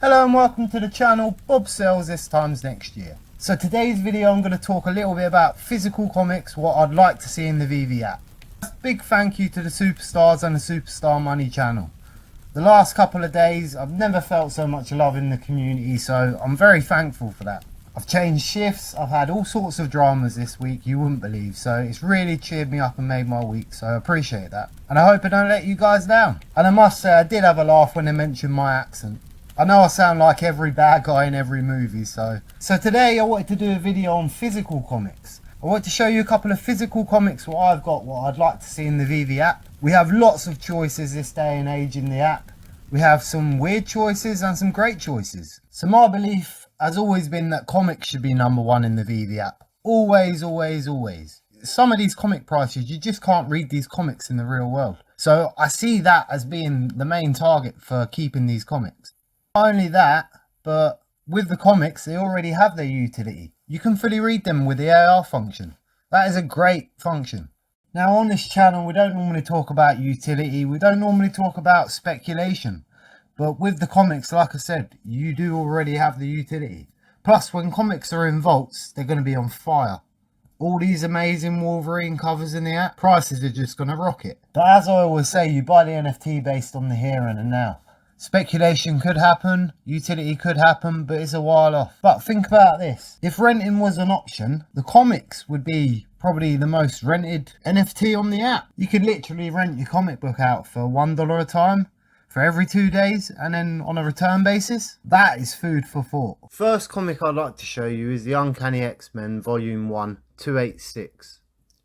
Hello and welcome to the channel, Bob Sales this times next year. So today's video I'm going to talk a little bit about physical comics, what I'd like to see in the VEVE app. Big thank you to the Superstars and the Superstar Money channel. The last couple of days I've never felt so much love in the community, so I'm very thankful for that. I've changed shifts, I've had all sorts of dramas this week you wouldn't believe, so it's really cheered me up and made my week, so I appreciate that. And I hope I don't let you guys down. And I must say I did have a laugh when they mentioned my accent. I know I sound like every bad guy in every movie, so today I wanted to do a video on physical comics. I want to show you a couple of physical comics what I've got, what I'd like to see in the VEVE app. We have lots of choices this day and age in the app. We have some weird choices and some great choices. So my belief has always been that comics should be #1 in the VEVE app. Always, always, always. Some of these comic prices, you just can't read these comics in the real world. So I see that as being the main target for keeping these comics. Not only that, but with the comics, they already have their utility. You can fully read them with the AR function. That is a great function. Now on this channel, we don't normally talk about utility. We don't normally talk about speculation. But with the comics, like I said, you do already have the utility. Plus, when comics are in vaults, they're going to be on fire. All these amazing Wolverine covers in the app, prices are just going to rocket. But as I always say, you buy the NFT based on the here and the now. Speculation could happen, utility could happen, but it's a while off. But think about this. If renting was an option, the comics would be probably the most rented NFT on the app. You could literally rent your comic book out for $1 a time for every 2 days, and then on a return basis. That is food for thought. First comic I'd like to show you is the Uncanny XMen Volume 1 286.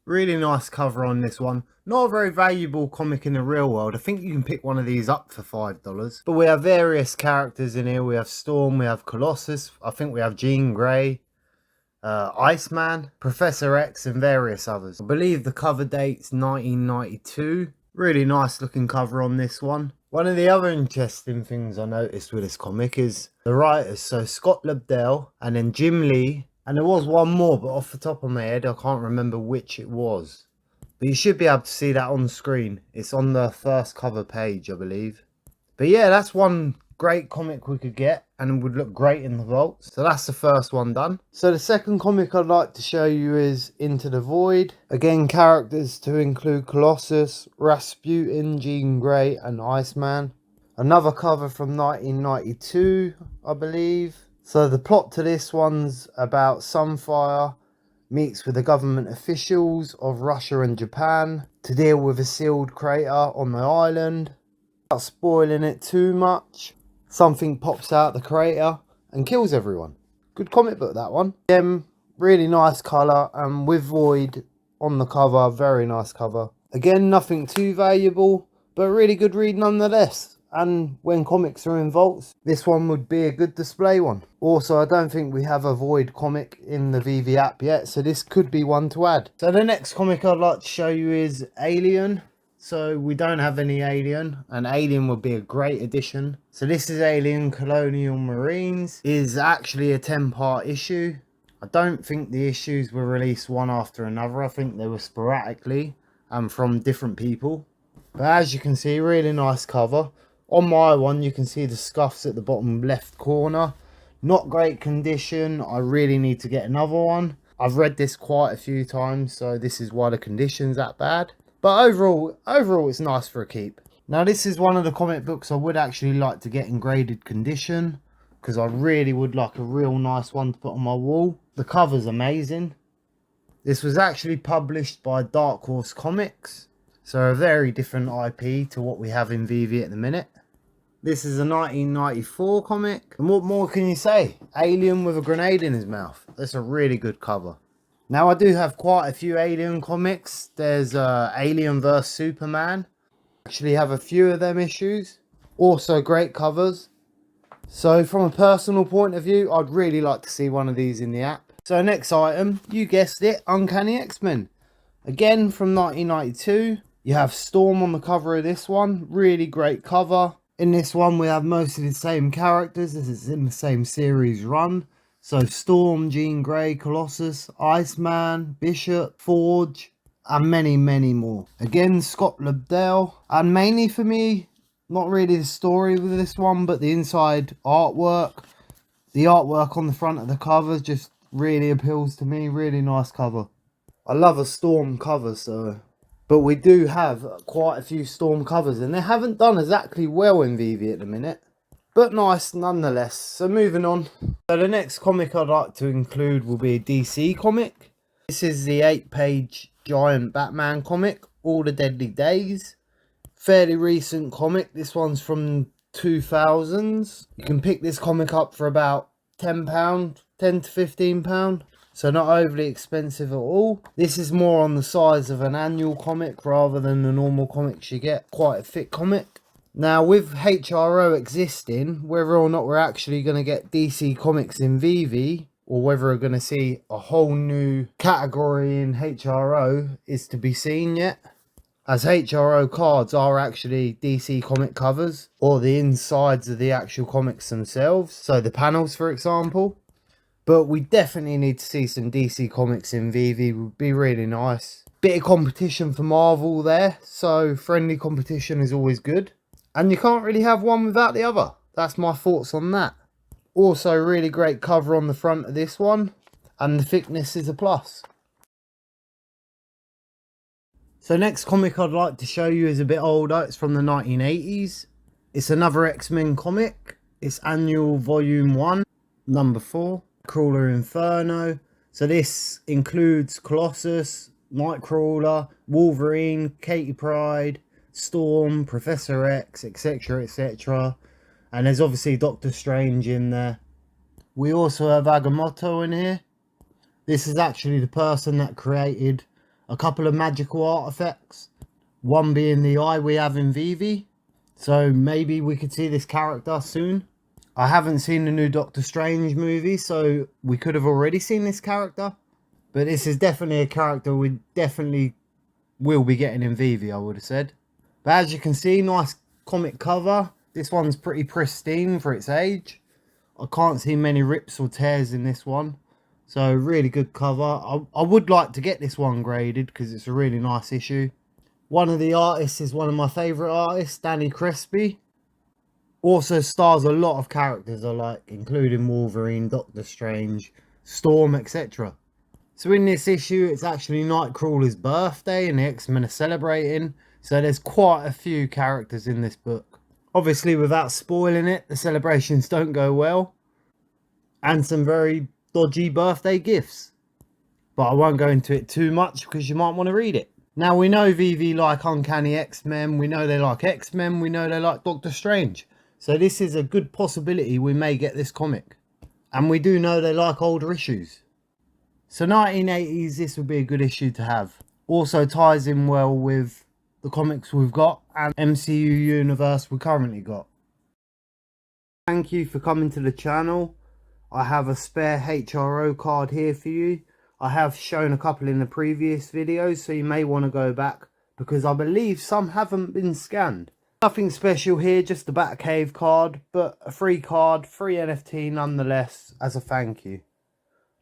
Really nice cover on this one. Not a very valuable comic in the real world. I think you can pick one of these up for $5. But we have various characters in here. We have Storm, we have Colossus, I think we have Jean Grey, Iceman, Professor X and various others. I believe the cover date's 1992. Really nice looking cover on this one. One of the other interesting things I noticed with this comic is the writers. So Scott Lobdell and then Jim Lee. And there was one more, but off the top of my head, I can't remember which it was. But you should be able to see that on the screen. It's on the first cover page, I believe. But yeah, that's one great comic we could get and would look great in the vault. So that's the first one done. So the second comic I'd like to show you is Into the Void. Again, characters to include Colossus, Rasputin, Jean Grey and Iceman. Another cover from 1992, I believe. So the plot to this one's about Sunfire meets with the government officials of Russia and Japan to deal with a sealed crater on the island. Without spoiling it too much, something pops out the crater and kills everyone. Good comic book, that one. Really nice colour, and with Void on the cover, very nice cover. Again, nothing too valuable, but a really good read nonetheless. And when comics are in vaults, this one would be a good display one. Also, I don't think we have a Void comic in the VEVE app yet, so this could be one to add. So the next comic I'd like to show you is Alien. So we don't have any Alien, and Alien would be a great addition. So this is Alien Colonial Marines. It is actually a 10-part issue. I don't think the issues were released one after another. I think they were sporadically and from different people. But as you can see, really nice cover. On my one, you can see the scuffs at the bottom left corner. Not great condition. I really need to get another one. I've read this quite a few times, so this is why the condition's that bad. But overall, it's nice for a keep. Now, this is one of the comic books I would actually like to get in graded condition, because I really would like a real nice one to put on my wall. The cover's amazing. This was actually published by Dark Horse Comics, so a very different IP to what we have in VEVE at the minute. This is a 1994 comic. And what more can you say? Alien with a grenade in his mouth. That's a really good cover. Now, I do have quite a few Alien comics. There's Alien vs Superman. Actually have a few of them issues. Also great covers. So from a personal point of view, I'd really like to see one of these in the app. So next item, you guessed it, Uncanny XMen. Again from 1992. You have Storm on the cover of this one. Really great cover. In this one, we have most of the same characters. This is in the same series run. So Storm, Jean Grey, Colossus, Iceman, Bishop, Forge, and many, many more. Again, Scott Lobdell. And mainly for me, Not really the story with this one, but the inside artwork. The artwork on the front of the cover just really appeals to me. Really nice cover. I love a Storm cover, so... But we do have quite a few Storm covers, and they haven't done exactly well in VEVE at the minute. But nice nonetheless. So moving on. So the next comic I'd like to include will be a DC comic. This is the 8-page giant Batman comic, All the Deadly Days. Fairly recent comic. This one's from 2000s. You can pick this comic up for about £10, £10 to £15. So not overly expensive at all. This is more on the size of an annual comic rather than the normal comics you get. Quite a thick comic. Now with HRO existing, whether or not we're actually going to get DC comics in VEVE, or whether we're going to see a whole new category in HRO, is to be seen yet. As HRO cards are actually DC comic covers, or the insides of the actual comics themselves, so the panels for example. But we definitely need to see some DC comics in VEVE, would be really nice. Bit of competition for Marvel there, so friendly competition is always good. And you can't really have one without the other. That's my thoughts on that. Also really great cover on the front of this one, and the thickness is a plus. So next comic I'd like to show you is a bit older. It's from the 1980s. It's another X-Men comic. It's annual volume 1, number 4. Crawler Inferno. So this includes Colossus, Nightcrawler, Wolverine, Katie Pryde, Storm, Professor X, etc, etc. And there's obviously Doctor Strange in there. We also have Agamotto in here. This is actually the person that created a couple of magical artifacts. One being the eye we have in VEVE. So maybe we could see this character soon. I haven't seen the new Doctor Strange movie, so we could have already seen this character. But this is definitely a character we definitely will be getting in VEVE, I would have said. But as you can see, nice comic cover. This one's pretty pristine for its age. I can't see many rips or tears in this one. So really good cover. I would like to get this one graded because it's a really nice issue. One of the artists is one of my favourite artists, Danny Crespi. Also stars a lot of characters I like, including Wolverine, Doctor Strange, Storm, etc. So in this issue, it's actually Nightcrawler's birthday and the X-Men are celebrating. So there's quite a few characters in this book. Obviously, without spoiling it, the celebrations don't go well. And some very dodgy birthday gifts. But I won't go into it too much because you might want to read it. Now we know VEVE like Uncanny XMen. We know they like X-Men. We know they like Doctor Strange. So this is a good possibility we may get this comic. And we do know they like older issues. So 1980s, this would be a good issue to have. Also ties in well with the comics we've got and MCU universe we currently got. Thank you for coming to the channel. I have a spare HRO card here for you. I have shown a couple in the previous videos, so you may want to go back because I believe some haven't been scanned. Nothing special here, just a Batcave card, but a free card, free NFT nonetheless, as a thank you.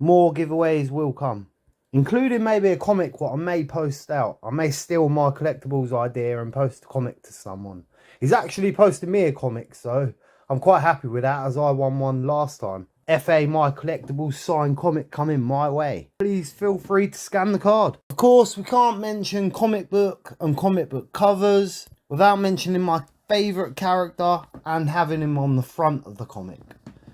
More giveaways will come, including maybe a comic what I may post out. I may steal my collectibles idea and post a comic to someone. He's actually posted me a comic, so I'm quite happy with that as I won one last time. FA My Collectibles signed comic coming my way. Please feel free to scan the card. Of course, we can't mention comic book and comic book covers without mentioning my favourite character and having him on the front of the comic.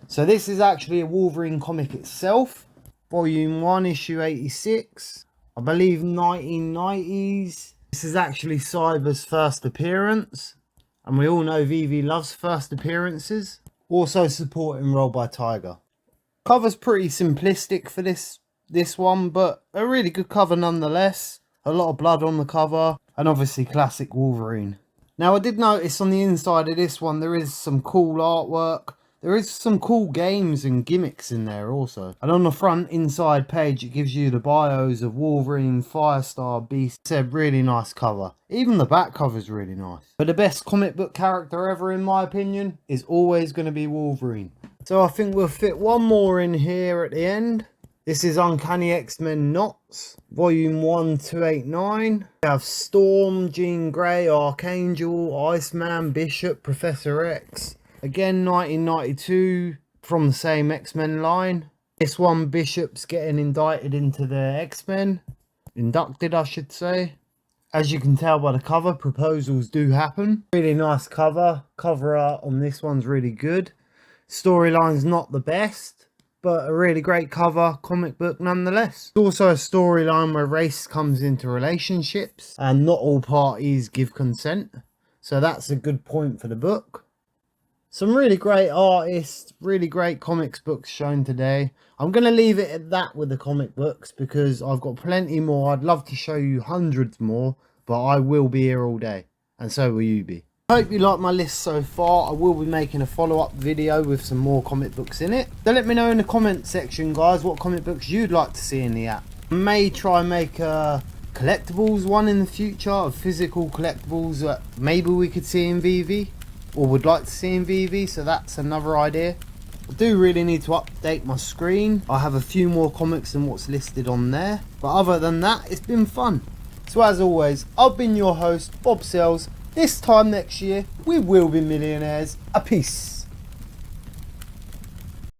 So this is actually a Wolverine comic itself. Volume 1, issue 86. I believe 1990s. This is actually Cyber's first appearance. And we all know VEVE loves first appearances. Also supporting role by Tiger. Cover's pretty simplistic for this one, but a really good cover nonetheless. A lot of blood on the cover, and obviously classic Wolverine. Now I did notice on the inside of this one there is some cool artwork. There is some cool games and gimmicks in there also. And on the front inside page it gives you the bios of Wolverine, Firestar, Beast. It's a really nice cover. Even the back cover is really nice. But the best comic book character ever in my opinion is always going to be Wolverine. So I think we'll fit one more in here at the end. This is Uncanny XMen Knots, Volume 1 289. We have Storm, Jean Grey, Archangel, Iceman, Bishop, Professor X. Again, 1992, from the same X-Men line. This one, Bishop's getting indicted into the X-Men. Inducted, I should say. As you can tell by the cover, proposals do happen. Really nice cover. Cover art on this one's really good. Storyline's not the best, but a really great cover comic book nonetheless. It's also a storyline where race comes into relationships and not all parties give consent. So that's a good point for the book. Some really great artists, really great comics books shown today. I'm going to leave it at that with the comic books because I've got plenty more. I'd love to show you hundreds more, but I will be here all day. And so will you be. I hope you like my list so far. I will be making a follow-up video with some more comic books in it. So let me know in the comment section, guys, what comic books you'd like to see in the app. I may try and make a collectibles one in the future, of physical collectibles that maybe we could see in VEVE, or would like to see in VEVE, so that's another idea. I do really need to update my screen. I have a few more comics than what's listed on there. But other than that, it's been fun. So as always, I've been your host, Bob Sales. This time next year, we will be millionaires. A peace.